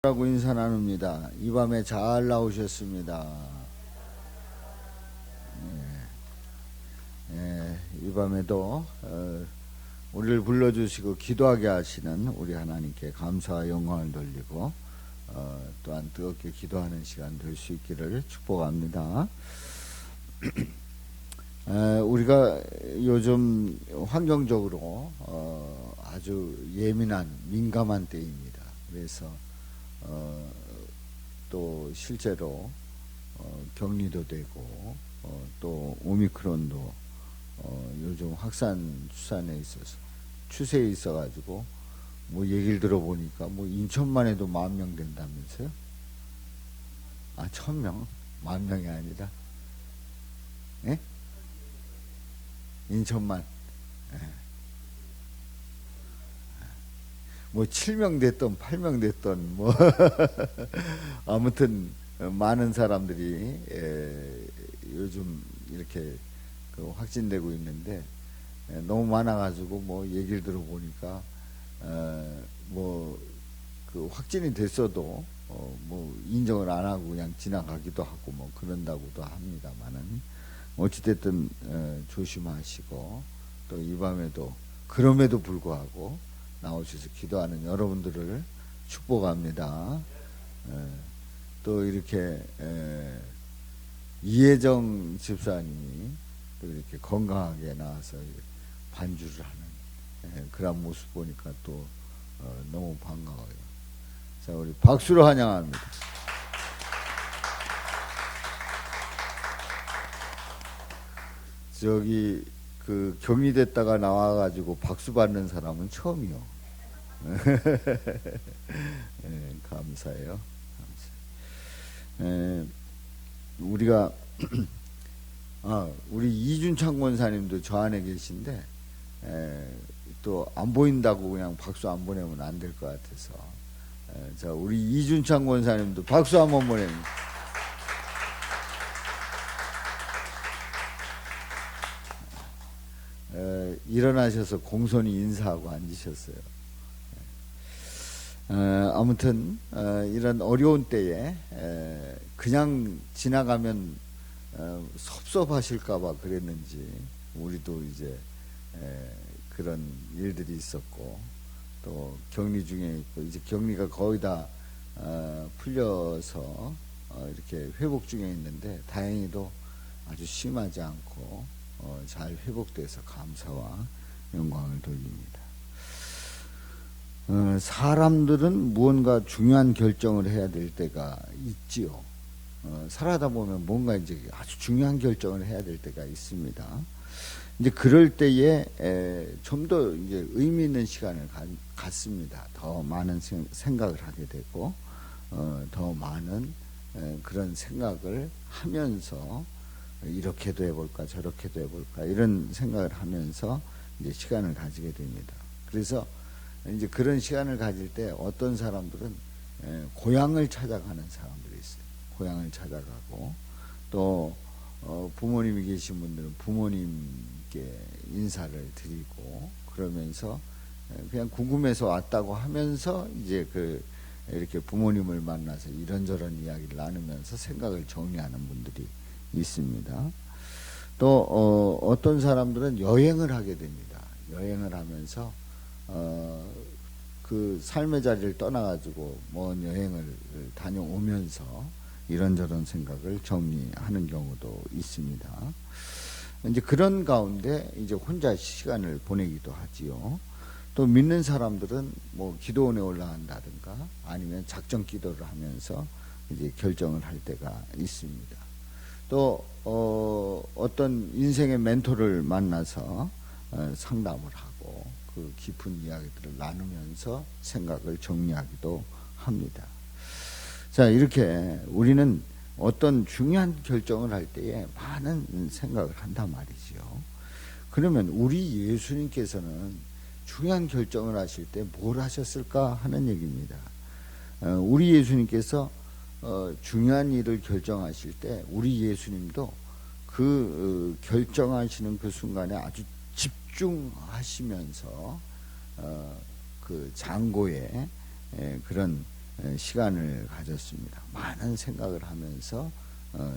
라고 인사 나눕니다. 이 밤에 잘 나오셨습니다. 이 밤에도 우리를 불러주시고 기도하게 하시는 우리 하나님께 감사와 영광을 돌리고 또한 뜨겁게 기도하는 시간 될 수 있기를 축복합니다. 우리가 요즘 환경적으로 아주 예민한 민감한 때입니다. 그래서 또 실제로 격리도 되고 또 오미크론도 요즘 확산 추세에 있어가지고 뭐 얘기를 들어보니까 뭐 인천만 해도 10,000명 된다면서요? 1,000명? 10,000명이 아니라 예? 인천만 뭐 7명 됐던 8명 됐던 뭐 아무튼 많은 사람들이 요즘 이렇게 확진되고 있는데 너무 많아가지고 뭐 얘기를 들어보니까 뭐 그 확진이 됐어도 뭐 인정을 안 하고 그냥 지나가기도 하고 뭐 그런다고도 합니다만은 어찌됐든 조심하시고 또 이 밤에도 그럼에도 불구하고 나오셔서 기도하는 여러분들을 축복합니다. 또 이렇게 이혜정 집사님이 또 이렇게 건강하게 나와서 반주를 하는 그런 모습 보니까 또 너무 반가워요. 자, 우리 박수로 환영합니다. 저기 그 격리됐다가 나와가지고 박수 받는 사람은 처음이요. 감사해요. 우리가 우리 이준창 권사님도 저 안에 계신데 또 안 보인다고 그냥 박수 안 보내면 안 될 것 같아서 자, 우리 이준창 권사님도 박수 한번 보냅니다. 일어나셔서 공손히 인사하고 앉으셨어요. 아무튼 이런 어려운 때에 그냥 지나가면 섭섭하실까봐 그랬는지 우리도 이제 그런 일들이 있었고 또 격리 중에 있고 이제 격리가 거의 다 풀려서 이렇게 회복 중에 있는데 다행히도 아주 심하지 않고 잘 회복돼서 감사와 영광을 돌립니다. 사람들은 무언가 중요한 결정을 해야 될 때가 있지요. 살아다 보면 뭔가 이제 아주 중요한 결정을 해야 될 때가 있습니다. 이제 그럴 때에 좀 더 이제 의미 있는 시간을 갖습니다. 더 많은 생각을 하게 되고 더 많은 그런 생각을 하면서 이렇게도 해볼까 저렇게도 해볼까 이런 생각을 하면서 이제 시간을 가지게 됩니다. 그래서 이제 그런 시간을 가질 때 어떤 사람들은 고향을 찾아가는 사람들이 있어요. 고향을 찾아가고 또 부모님이 계신 분들은 부모님께 인사를 드리고 그러면서 그냥 궁금해서 왔다고 하면서 이제 이렇게 부모님을 만나서 이런저런 이야기를 나누면서 생각을 정리하는 분들이 있습니다. 또 어떤 사람들은 여행을 하게 됩니다. 여행을 하면서 그 삶의 자리를 떠나가지고 먼 여행을 다녀오면서 이런저런 생각을 정리하는 경우도 있습니다. 이제 그런 가운데 이제 혼자 시간을 보내기도 하지요. 또 믿는 사람들은 뭐 기도원에 올라간다든가 아니면 작전 기도를 하면서 이제 결정을 할 때가 있습니다. 또 어떤 인생의 멘토를 만나서 상담을 하고 그 깊은 이야기들을 나누면서 생각을 정리하기도 합니다. 자, 이렇게 우리는 어떤 중요한 결정을 할 때에 많은 생각을 한단 말이죠. 그러면 우리 예수님께서는 중요한 결정을 하실 때 뭘 하셨을까 하는 얘기입니다. 우리 예수님께서 중요한 일을 결정하실 때 우리 예수님도 그 결정하시는 그 순간에 아주 집중하시면서 그 장고에 그런 시간을 가졌습니다. 많은 생각을 하면서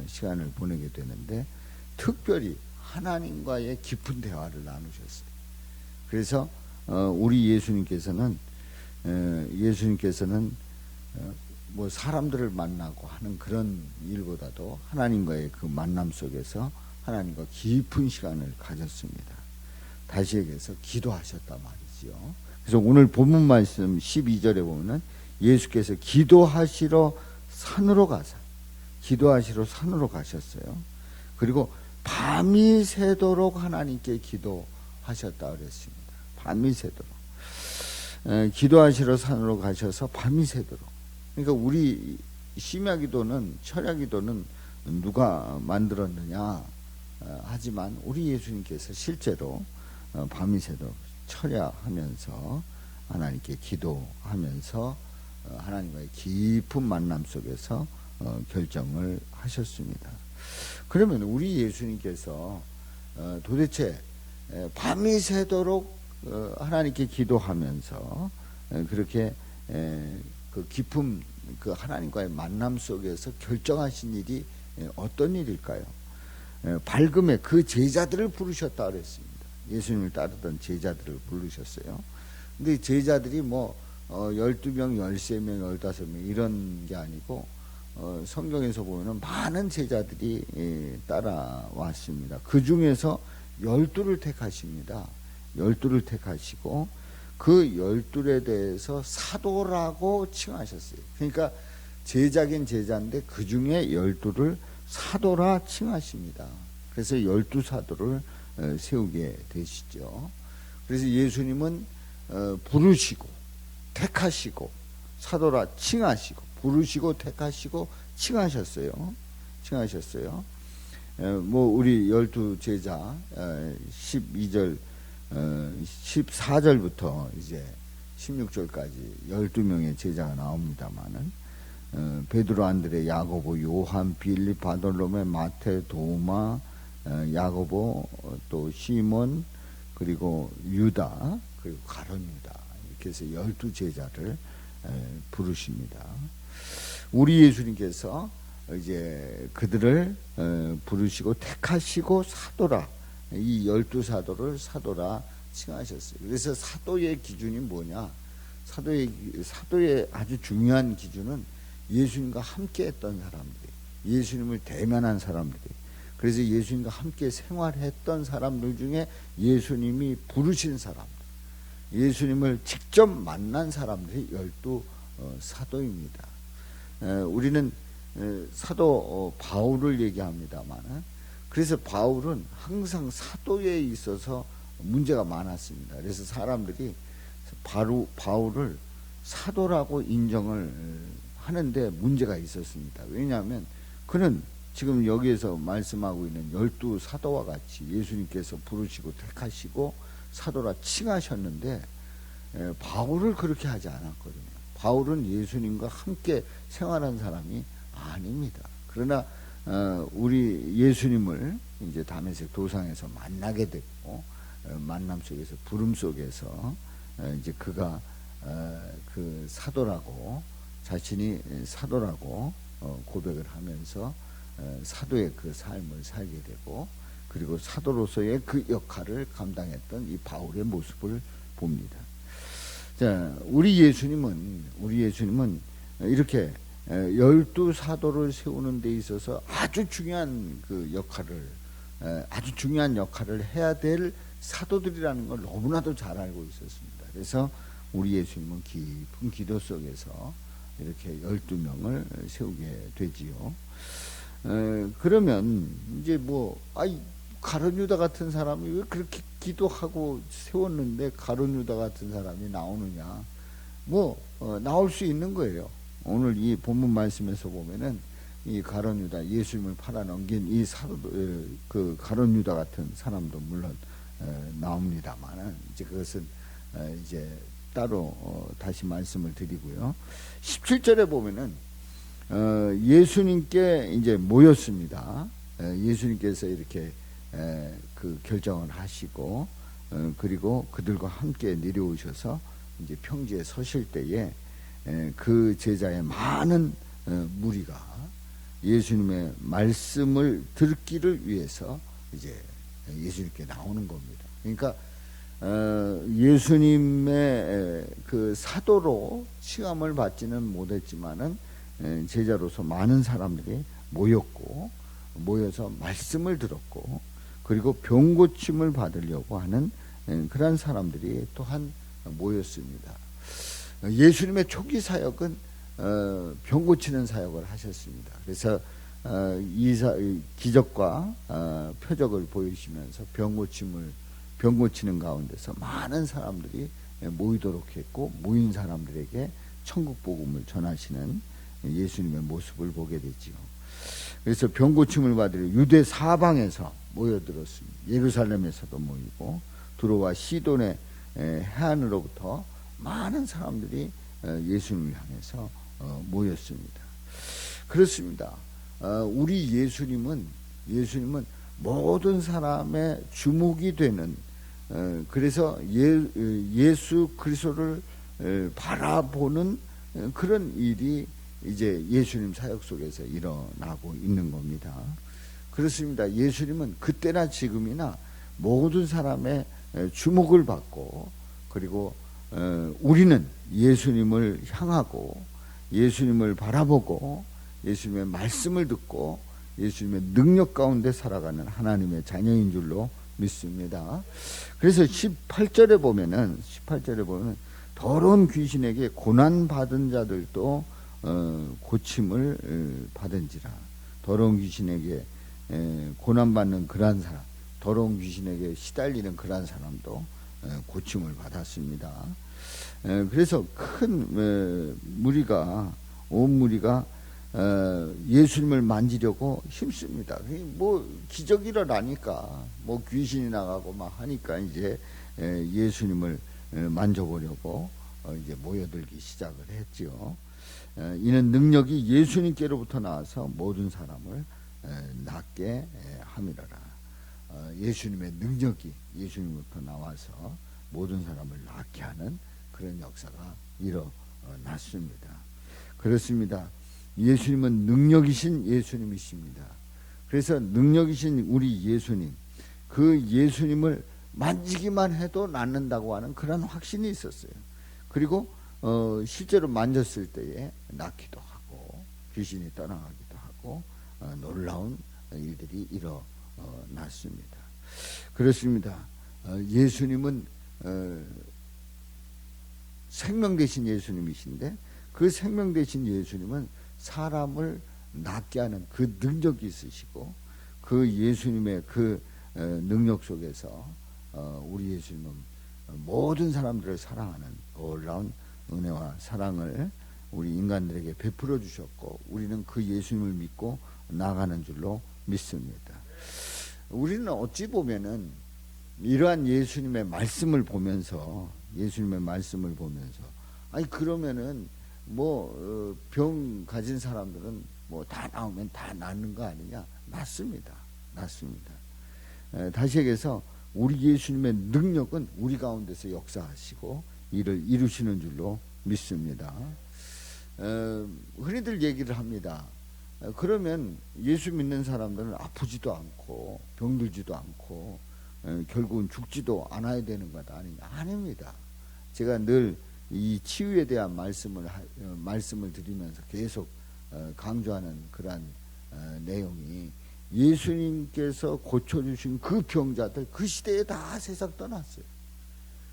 시간을 보내게 되는데 특별히 하나님과의 깊은 대화를 나누셨어요. 그래서 우리 예수님께서는 뭐 사람들을 만나고 하는 그런 일보다도 하나님과의 그 만남 속에서 하나님과 깊은 시간을 가졌습니다. 다시 얘기해서 기도하셨단 말이지요. 그래서 오늘 본문 말씀 12절에 보면은 예수께서 기도하시러 산으로 가셨어요. 그리고 밤이 새도록 하나님께 기도하셨다 그랬습니다. 밤이 새도록. 기도하시러 산으로 가셔서 밤이 새도록. 그러니까 우리 심야기도는 철야기도는 누가 만들었느냐 하지만 우리 예수님께서 실제로 밤이 새도록 철야하면서 하나님께 기도하면서 하나님과의 깊은 만남 속에서 결정을 하셨습니다. 그러면 우리 예수님께서 도대체 밤이 새도록 하나님께 기도하면서 그렇게 그 깊은 그 하나님과의 만남 속에서 결정하신 일이 어떤 일일까요? 밝음에 그 제자들을 부르셨다 그랬습니다. 예수님을 따르던 제자들을 부르셨어요. 근데 제자들이 뭐 12명, 13명, 15명 이런 게 아니고 성경에서 보면 많은 제자들이 따라왔습니다. 그 중에서 12를 택하십니다. 12를 택하시고 그 12에 대해서 사도라고 칭하셨어요. 그러니까 제자긴 제자인데 그 중에 12를 사도라 칭하십니다. 그래서 12사도를 세우게 되시죠. 그래서 예수님은 부르시고 택하시고 사도라 칭하시고 부르시고 택하시고 칭하셨어요. 뭐 우리 12제자 12절 14절부터 이제 16절까지 12명의 제자가 나옵니다만은 베드로, 안드레, 야고보, 요한, 빌립, 바돌로메, 마테, 도마, 야고보, 또 시몬, 그리고 유다, 그리고 가룟 유다, 이렇게 해서 12제자를 부르십니다. 우리 예수님께서 이제 그들을 부르시고 택하시고 사도라, 이 12사도를 사도라 칭하셨어요. 그래서 사도의 기준이 뭐냐? 사도의 아주 중요한 기준은 예수님과 함께 했던 사람들, 예수님을 대면한 사람들, 그래서 예수님과 함께 생활했던 사람들 중에 예수님이 부르신 사람들, 예수님을 직접 만난 사람들이 12사도입니다. 우리는 사도 바울을 얘기합니다만, 그래서 바울은 항상 사도에 있어서 문제가 많았습니다. 그래서 사람들이 바울을 사도라고 인정을 하는데 문제가 있었습니다. 왜냐하면 그는 지금 여기에서 말씀하고 있는 12사도와 같이 예수님께서 부르시고 택하시고 사도라 칭하셨는데 바울을 그렇게 하지 않았거든요. 바울은 예수님과 함께 생활한 사람이 아닙니다. 그러나 우리 예수님을 이제 다메섹 도상에서 만나게 됐고 만남 속에서 부름 속에서 이제 그가 그 사도라고 자신이 사도라고 고백을 하면서 사도의 그 삶을 살게 되고 그리고 사도로서의 그 역할을 감당했던 이 바울의 모습을 봅니다. 자, 우리 예수님은 이렇게 12사도를 세우는 데 있어서 아주 중요한 역할을 해야 될 사도들이라는 걸 너무나도 잘 알고 있었습니다. 그래서 우리 예수님은 깊은 기도 속에서 이렇게 12명을 세우게 되지요. 그러면 이제 가룟 유다 같은 사람이 왜 그렇게 기도하고 세웠는데 가룟 유다 같은 사람이 나오느냐? 나올 수 있는 거예요. 오늘 이 본문 말씀에서 보면은 이 가룟 유다, 예수님을 팔아넘긴 이 사도들, 그 가룟 유다 같은 사람도 물론 나옵니다만은 이제 그것은 이제 따로 다시 말씀을 드리고요. 17절에 보면은 예수님께 이제 모였습니다. 예수님께서 이렇게 그 결정을 하시고 그리고 그들과 함께 내려오셔서 이제 평지에 서실 때에 그 제자의 많은 무리가 예수님의 말씀을 듣기를 위해서 이제 예수님께 나오는 겁니다. 그러니까 예수님의 그 사도로 시험을 받지는 못했지만은 제자로서 많은 사람들이 모여서 말씀을 들었고, 그리고 병 고침을 받으려고 하는 그런 사람들이 또한 모였습니다. 예수님의 초기 사역은 병 고치는 사역을 하셨습니다. 그래서 기적과 표적을 보이시면서 병 고치는 가운데서 많은 사람들이 모이도록 했고, 모인 사람들에게 천국 복음을 전하시는 예수님의 모습을 보게 되지요. 그래서 병 고침을 받으려 유대 사방에서 모여들었습니다. 예루살렘에서도 모이고, 두로와 시돈의 해안으로부터 많은 사람들이 예수님을 향해서 모였습니다. 그렇습니다. 우리 예수님은 모든 사람의 주목이 되는, 그래서 예수 그리스도를 바라보는 그런 일이 이제 예수님 사역 속에서 일어나고 있는 겁니다. 그렇습니다. 예수님은 그때나 지금이나 모든 사람의 주목을 받고, 그리고 우리는 예수님을 향하고 예수님을 바라보고 예수님의 말씀을 듣고 예수님의 능력 가운데 살아가는 하나님의 자녀인 줄로 믿습니다. 그래서 18절에 보면은 더러운 귀신에게 고난 받은 자들도 고침을 받은지라. 더러운 귀신에게 고난 받는 그러한 사람, 더러운 귀신에게 시달리는 그러한 사람도 고침을 받았습니다. 그래서 큰 무리가, 온 무리가 예수님을 만지려고 힘씁니다. 뭐 기적이 일어나니까, 뭐 귀신이 나가고 막 하니까 이제 예수님을 만져보려고 이제 모여들기 시작을 했죠. 이는 능력이 예수님께로부터 나와서 모든 사람을 낫게 함이라라. 예수님의 능력이 예수님부터 나와서 모든 사람을 낫게 하는 그런 역사가 일어났습니다. 그렇습니다. 예수님은 능력이신 예수님이십니다. 그래서 능력이신 우리 예수님, 그 예수님을 만지기만 해도 낫는다고 하는 그런 확신이 있었어요. 그리고 실제로 만졌을 때에 낫기도 하고 귀신이 떠나가기도 하고 놀라운 일들이 일어났습니다. 그렇습니다. 예수님은 생명 되신 예수님이신데, 그 생명 되신 예수님은 사람을 낫게 하는 그 능력이 있으시고, 그 예수님의 그 능력 속에서 우리 예수님은 모든 사람들을 사랑하는 놀라운 은혜와 사랑을 우리 인간들에게 베풀어 주셨고, 우리는 그 예수님을 믿고 나가는 줄로 믿습니다. 우리는 어찌 보면은 이러한 예수님의 말씀을 보면서 아니 그러면은 뭐 병 가진 사람들은 뭐 다 나오면 다 낫는 거 아니냐? 낫습니다. 다시 얘기해서 우리 예수님의 능력은 우리 가운데서 역사하시고 일을 이루시는 줄로 믿습니다. 흔히들 얘기를 합니다. 그러면 예수 믿는 사람들은 아프지도 않고 병들지도 않고 결국은 죽지도 않아야 되는 것 아니냐? 아닙니다. 제가 늘 이 치유에 대한 말씀을 드리면서 계속 강조하는 그러한 내용이, 예수님께서 고쳐주신 그 병자들 그 시대에 다 세상 떠났어요.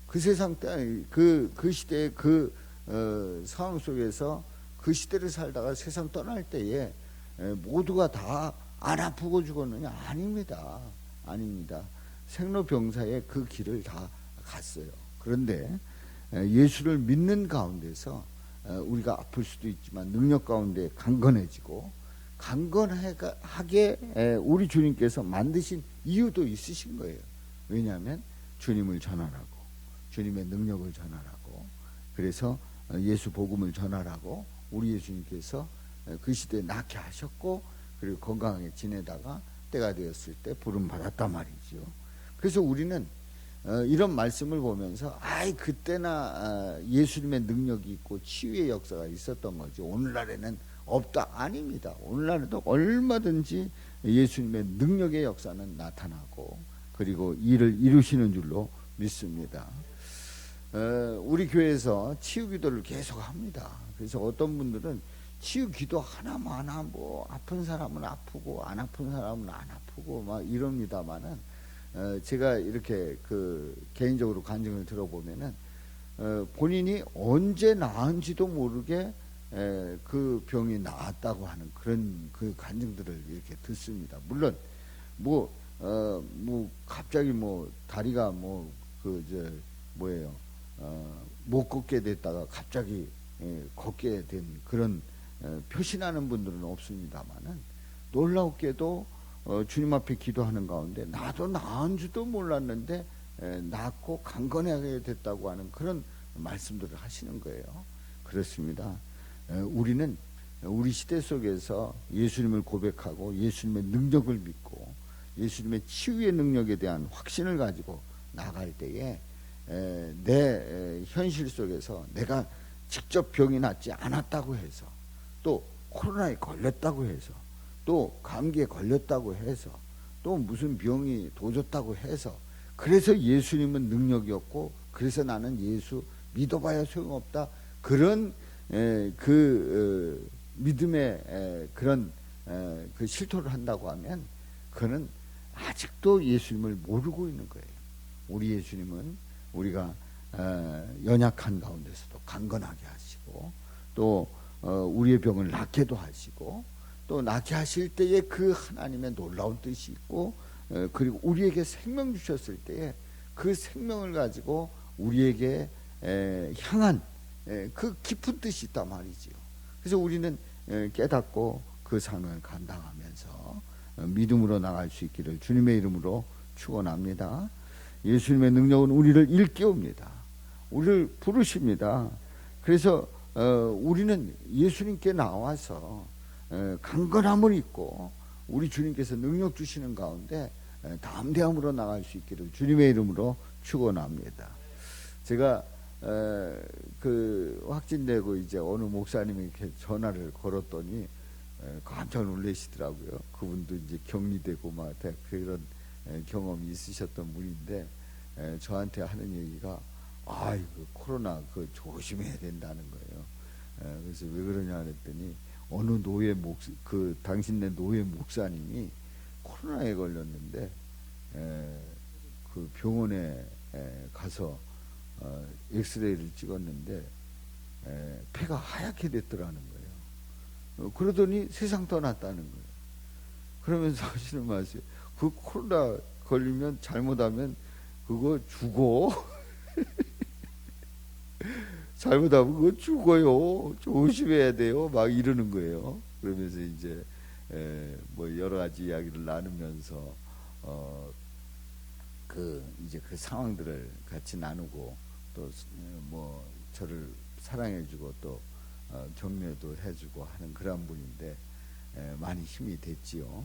그 세상 때 그 시대의 그 상황 속에서 그 시대를 살다가 세상 떠날 때에 모두가 다 안 아프고 죽었느냐? 아닙니다. 생로병사의 그 길을 다 갔어요. 그런데 예수를 믿는 가운데서 우리가 아플 수도 있지만 능력 가운데 강건해지고, 강건하게 우리 주님께서 만드신 이유도 있으신 거예요. 왜냐하면 주님을 전하라고, 주님의 능력을 전하라고, 그래서 예수 복음을 전하라고 우리 예수님께서 그 시대에 낳게 하셨고, 그리고 건강하게 지내다가 때가 되었을 때 부름 받았단 말이죠. 그래서 우리는 이런 말씀을 보면서 그때나 예수님의 능력이 있고 치유의 역사가 있었던 거지 오늘날에는 없다. 아닙니다. 오늘날에도 얼마든지 예수님의 능력의 역사는 나타나고 그리고 일을 이루시는 줄로 믿습니다. 우리 교회에서 치유 기도를 계속 합니다. 그래서 어떤 분들은 치유 기도 하나마나 뭐 아픈 사람은 아프고 안 아픈 사람은 안 아프고 막 이럽니다만은 제가 이렇게 개인적으로 간증을 들어보면은 본인이 언제 나은지도 모르게 그 병이 나았다고 하는 그런 그 간증들을 이렇게 듣습니다. 물론 뭐 갑자기 다리가 못 걷게 됐다가 갑자기 걷게 된 그런 표시나는 분들은 없습니다만은 놀랍게도 주님 앞에 기도하는 가운데 나도 나은 줄도 몰랐는데 낫고 강건하게 됐다고 하는 그런 말씀들을 하시는 거예요. 그렇습니다. 우리는 우리 시대 속에서 예수님을 고백하고 예수님의 능력을 믿고 예수님의 치유의 능력에 대한 확신을 가지고 나갈 때에 내 현실 속에서 내가 직접 병이 낫지 않았다고 해서 또 코로나에 걸렸다고 해서 또 감기에 걸렸다고 해서 또 무슨 병이 도졌다고 해서 그래서 예수님은 능력이었고 그래서 나는 예수 믿어봐야 소용없다. 그런 믿음의 그런 그 실토를 한다고 하면 그는 아직도 예수님을 모르고 있는 거예요. 우리 예수님은 우리가 연약한 가운데서도 강건하게 하시고 또 우리의 병을 낫게도 하시고 또 낫게 하실 때에 그 하나님의 놀라운 뜻이 있고 그리고 우리에게 생명 주셨을 때에 그 생명을 가지고 우리에게 향한 그 깊은 뜻이 있단 말이지요. 그래서 우리는 깨닫고 그 삶을 감당하면서 믿음으로 나갈 수 있기를 주님의 이름으로 축원합니다. 예수님의 능력은 우리를 일깨웁니다. 우리를 부르십니다. 그래서 우리는 예수님께 나와서 강건함을 입고 우리 주님께서 능력 주시는 가운데 담대함으로 나갈 수 있기를 주님의 이름으로 축원합니다. 제가 확진되고 이제 어느 목사님이 이렇게 전화를 걸었더니 깜짝 놀라시더라고요. 그분도 이제 격리되고 막 그런 경험이 있으셨던 분인데 저한테 하는 얘기가 이거 코로나 조심해야 된다는 거예요. 그래서 왜 그러냐 그랬더니 어느 당신네 노예 목사님이 코로나에 걸렸는데 그 병원에 가서 엑스레이를 찍었는데 폐가 하얗게 됐더라는 거예요. 그러더니 세상 떠났다는 거예요. 그러면서 하시는 말씀이 그 코로나 걸리면 잘못하면 그거 죽어. 잘못하면 그거 죽어요. 조심해야 돼요. 막 이러는 거예요. 그러면서 이제 여러 가지 이야기를 나누면서 이제 그 상황들을 같이 나누고 또 저를 사랑해주고 또 격려도 해주고 하는 그런 분인데 많이 힘이 됐지요.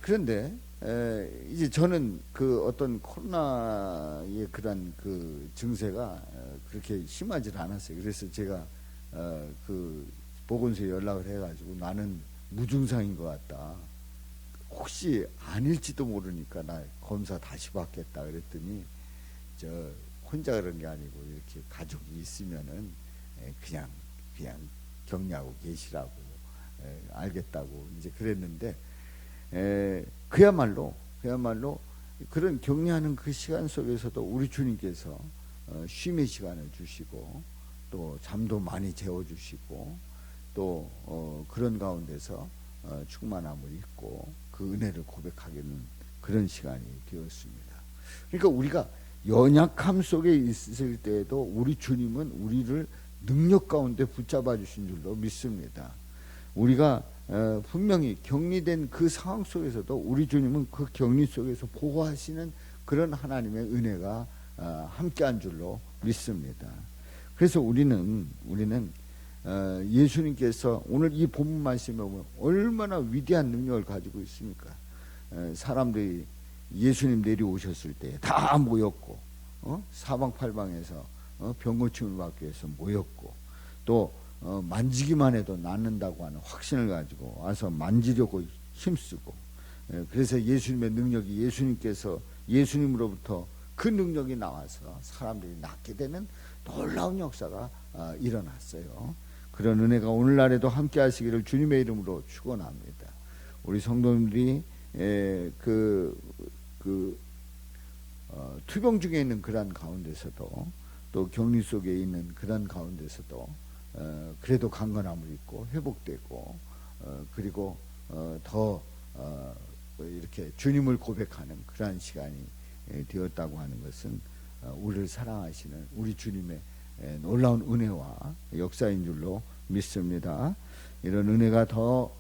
그런데 이제 저는 그 어떤 코로나의 그런 그 증세가 그렇게 심하지 않았어요. 그래서 제가 그 보건소에 연락을 해가지고 나는 무증상인 것 같다. 혹시 아닐지도 모르니까 나 검사 다시 받겠다 그랬더니 저 혼자 그런 게 아니고 이렇게 가족이 있으면은 그냥 격려하고 계시라고 알겠다고 이제 그랬는데 그야말로 그런 격려하는 그 시간 속에서도 우리 주님께서 쉼의 시간을 주시고 또 잠도 많이 재워주시고 또 그런 가운데서 충만함을 입고 그 은혜를 고백하기는 그런 시간이 되었습니다. 그러니까 우리가 연약함 속에 있을 때에도 우리 주님은 우리를 능력 가운데 붙잡아 주신 줄로 믿습니다. 우리가 분명히 격리된 그 상황 속에서도 우리 주님은 그 격리 속에서 보호하시는 그런 하나님의 은혜가 함께한 줄로 믿습니다. 그래서 우리는 예수님께서 오늘 이 본문 말씀에 보면 얼마나 위대한 능력을 가지고 있습니까? 사람들이 예수님 내려오셨을 때 다 모였고, 사방팔방에서 병 고침을 받기 위해서 모였고, 또 만지기만 해도 낫는다고 하는 확신을 가지고 와서 만지려고 힘쓰고, 그래서 예수님의 능력이, 예수님께서 예수님으로부터 그 능력이 나와서 사람들이 낫게 되는 놀라운 역사가 일어났어요. 그런 은혜가 오늘날에도 함께 하시기를 주님의 이름으로 축원합니다. 우리 성도님들이 투병 중에 있는 그런 가운데서도, 또 격리 속에 있는 그런 가운데서도 그래도 강건함을 입고 회복되고, 그리고 더 이렇게 주님을 고백하는 그러한 시간이 되었다고 하는 것은 우리를 사랑하시는 우리 주님의 놀라운 은혜와 역사인 줄로 믿습니다. 이런 은혜가 더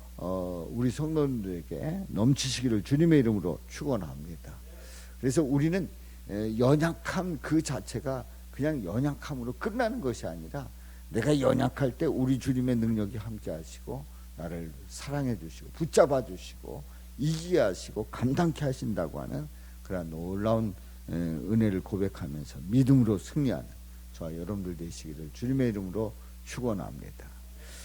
우리 성도님들에게 넘치시기를 주님의 이름으로 축원합니다. 그래서 우리는 연약함 그 자체가 그냥 연약함으로 끝나는 것이 아니라, 내가 연약할 때 우리 주님의 능력이 함께 하시고 나를 사랑해 주시고 붙잡아 주시고 이기게 하시고 감당케 하신다고 하는 그런 놀라운 은혜를 고백하면서 믿음으로 승리하는 저와 여러분들 되시기를 주님의 이름으로 축원합니다.